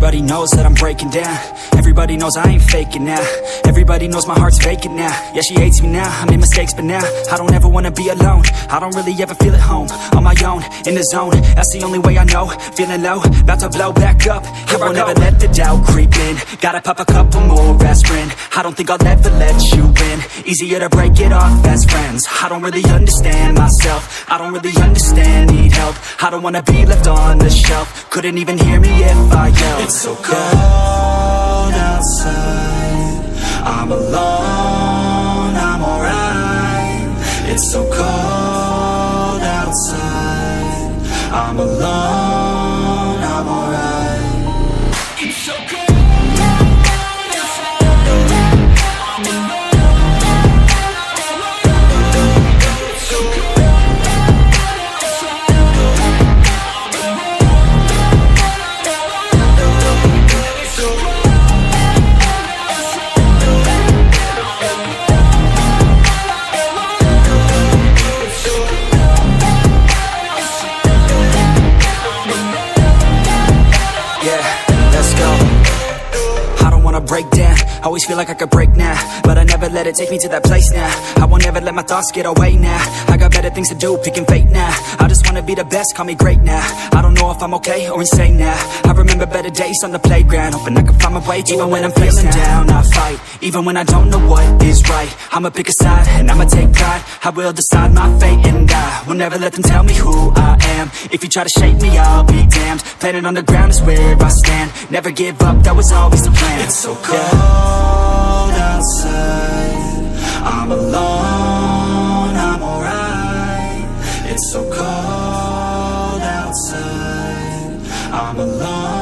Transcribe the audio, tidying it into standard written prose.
Everybody knows that I'm breaking down. Everybody knows I ain't faking now. Everybody knows my heart's vacant now. Yeah, she hates me now, I made mistakes but now I don't ever wanna be alone. I don't really ever feel at home. On my own, in the zone, that's the only way I know. Feeling low, about to blow back up. Here I won't ever let the doubt creep in. Gotta pop a couple more aspirin. I don't think I'll ever let you in. Easier to break it off best friends. I don't really understand myself. I don't really understand, need help. I don't wanna be left on the shelf. Couldn't even hear me if I yelled. It's so cold outside, I'm alone, I'm alright. It's so cold outside, I'm alone, I'm alright. It's so cold. Break down, always feel like I could break now, but I never let it take me to that place now. I won't ever let my thoughts get away now. I got better things to do, picking fate now. I just wanna be the best, call me great now. I don't know if I'm okay or insane now. I remember better days on the playground, hoping I can find my way. Even when I'm feeling down, I fight. Even when I don't know what is right, I'ma pick a side and I'ma take pride. I will decide my fate and I will never let them tell me who I am. If you try to shake me, I'll be damned. Planet on the ground is where I stand. Never give up, that was always the plan. It's so cold outside, I'm alone, I'm alright. It's so cold outside, I'm alone.